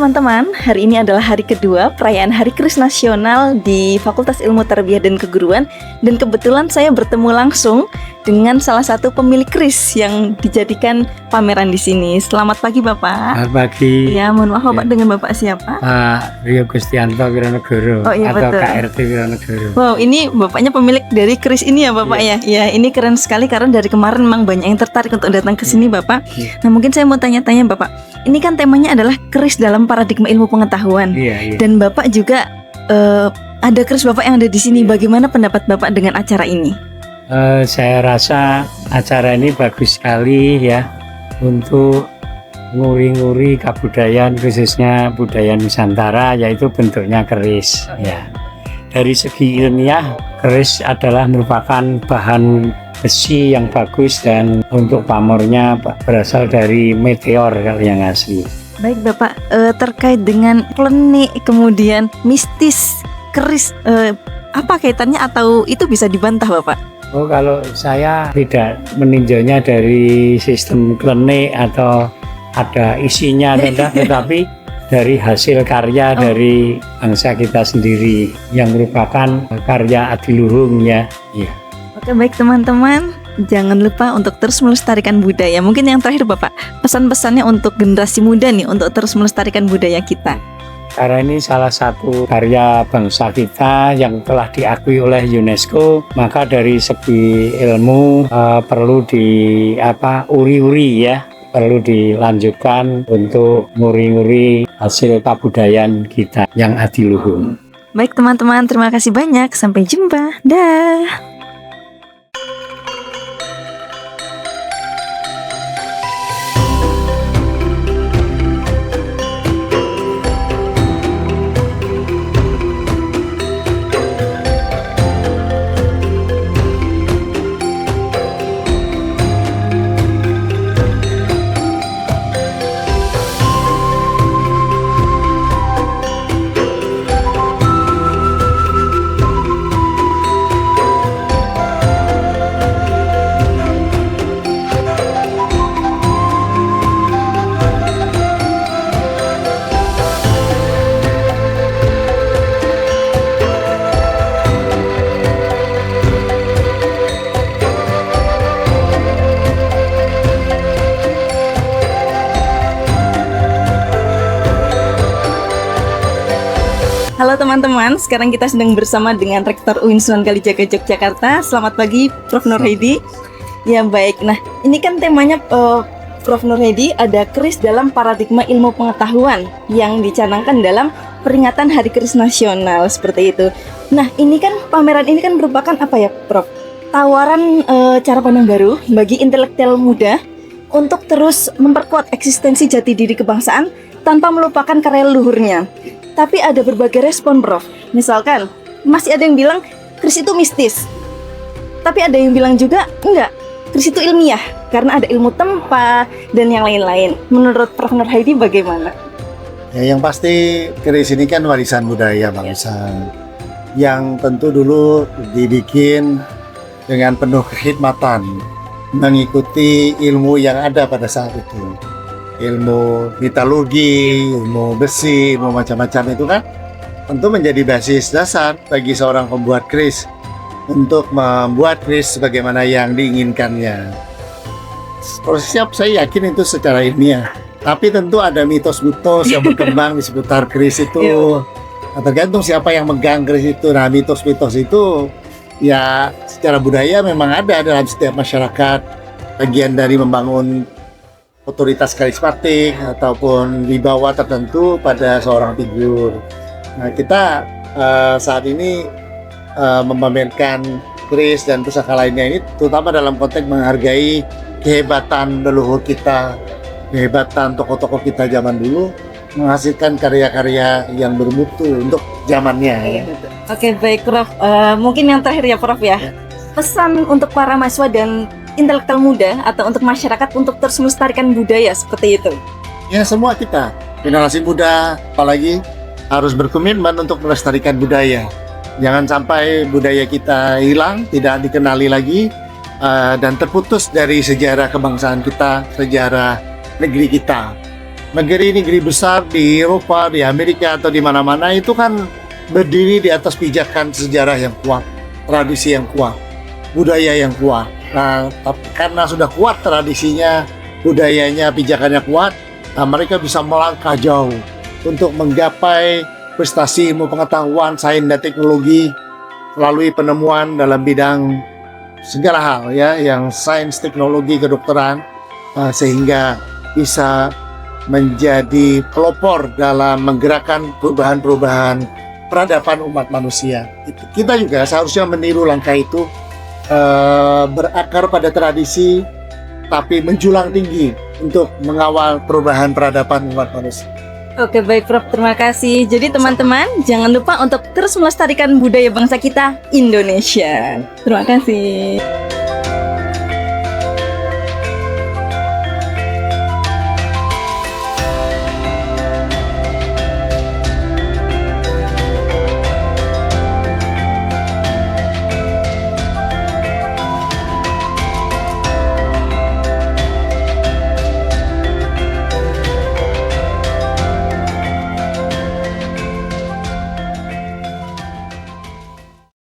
teman-teman, hari ini adalah hari kedua perayaan Hari Keris Nasional di Fakultas Ilmu Tarbiyah dan Keguruan. Dan kebetulan saya bertemu langsung dengan salah satu pemilik keris yang dijadikan pameran di sini. Selamat pagi Bapak. Selamat pagi. Ya, mohon maaf Bapak, dengan Bapak siapa? Pak Rio Gustianto Wironegoro. Oh iya, atau betul. KRT Wironegoro. Wow, ini bapaknya pemilik dari keris ini ya Bapak ya? Ya, ini keren sekali karena dari kemarin memang banyak yang tertarik untuk datang ke sini Bapak. Iya. Nah, mungkin saya mau tanya-tanya Bapak. Ini kan temanya adalah keris dalam paradigma ilmu pengetahuan. Iya. Dan Bapak juga ada keris Bapak yang ada di sini. Bagaimana pendapat Bapak dengan acara ini? Saya rasa acara ini bagus sekali ya untuk nguri-nguri kebudayaan, khususnya budaya Nusantara, yaitu bentuknya keris. Ya. Dari segi ilmiah, keris adalah merupakan bahan besi yang bagus dan untuk pamornya berasal dari meteor kalau yang asli. Baik Bapak, terkait dengan klenik kemudian mistis keris, apa kaitannya atau itu bisa dibantah Bapak? Oh, kalau saya tidak meninjaunya dari sistem klenik atau ada isinya, tetapi dari hasil karya dari bangsa kita sendiri yang merupakan karya adiluhung ya. Iya. Oke baik teman-teman, jangan lupa untuk terus melestarikan budaya. Mungkin yang terakhir Bapak, pesan-pesannya untuk generasi muda nih untuk terus melestarikan budaya kita. Karena ini salah satu karya bangsa kita yang telah diakui oleh UNESCO, maka dari segi ilmu perlu uri-uri ya, perlu dilanjutkan untuk nguri-nguri hasil kebudayaan kita yang adiluhung. Baik teman-teman, terima kasih banyak. Sampai jumpa. Dah. Halo teman-teman, sekarang kita sedang bersama dengan Rektor UIN Sunan Kalijaga Yogyakarta. Selamat pagi Prof. Nurhedi. Ya baik, nah ini kan temanya Prof. Nurhedi ada keris dalam paradigma ilmu pengetahuan yang dicanangkan dalam peringatan Hari Keris Nasional seperti itu. Nah ini kan pameran ini kan merupakan apa ya Prof? Tawaran cara pandang baru bagi intelektual muda untuk terus memperkuat eksistensi jati diri kebangsaan tanpa melupakan karya leluhurnya. Tapi ada berbagai respon Prof. Misalkan masih ada yang bilang keris itu mistis, tapi ada yang bilang juga enggak, keris itu ilmiah karena ada ilmu tempa dan yang lain-lain. Menurut Prof. Nurhedi bagaimana? Ya, yang pasti keris ini kan warisan budaya bangsa yang tentu dulu dibikin dengan penuh kekhidmatan mengikuti ilmu yang ada pada saat itu. Ilmu metalurgi, ilmu besi, ilmu macam-macam itu kan tentu menjadi basis dasar bagi seorang pembuat keris untuk membuat keris sebagaimana yang diinginkannya. Prosesnya saya yakin itu secara ilmiah, tapi tentu ada mitos-mitos yang berkembang di seputar keris itu. Tergantung siapa yang megang keris itu. Nah, mitos-mitos itu ya secara budaya memang ada dalam setiap masyarakat, bagian dari membangun otoritas karismatik ataupun wibawa tertentu pada seorang figur. Nah, kita saat ini memamerkan keris dan pusaka lainnya ini terutama dalam konteks menghargai kehebatan leluhur kita, kehebatan tokoh-tokoh kita zaman dulu menghasilkan karya-karya yang bermutu untuk zamannya. Ya. Oke baik Prof, mungkin yang terakhir ya Prof ya. Pesan untuk para mahasiswa dan intelektual muda atau untuk masyarakat untuk terus melestarikan budaya seperti itu. Ya, semua kita generasi muda apalagi harus berkomitmen untuk melestarikan budaya. Jangan sampai budaya kita hilang, tidak dikenali lagi dan terputus dari sejarah kebangsaan kita, sejarah negeri kita. negeri-negeri besar di Eropa, di Amerika atau di mana-mana itu kan berdiri di atas pijakan sejarah yang kuat, tradisi yang kuat, budaya yang kuat. Nah, karena sudah kuat tradisinya, budayanya, pijakannya kuat, nah mereka bisa melangkah jauh untuk menggapai prestasi ilmu pengetahuan, sains dan teknologi melalui penemuan dalam bidang segala hal ya, yang sains, teknologi, kedokteran, sehingga bisa menjadi pelopor dalam menggerakkan perubahan-perubahan peradaban umat manusia. Kita juga seharusnya meniru langkah itu, berakar pada tradisi tapi menjulang tinggi untuk mengawal perubahan peradaban umat manusia. Oke, baik Prof, terima kasih. Jadi teman-teman jangan lupa untuk terus melestarikan budaya bangsa kita, Indonesia. Terima kasih.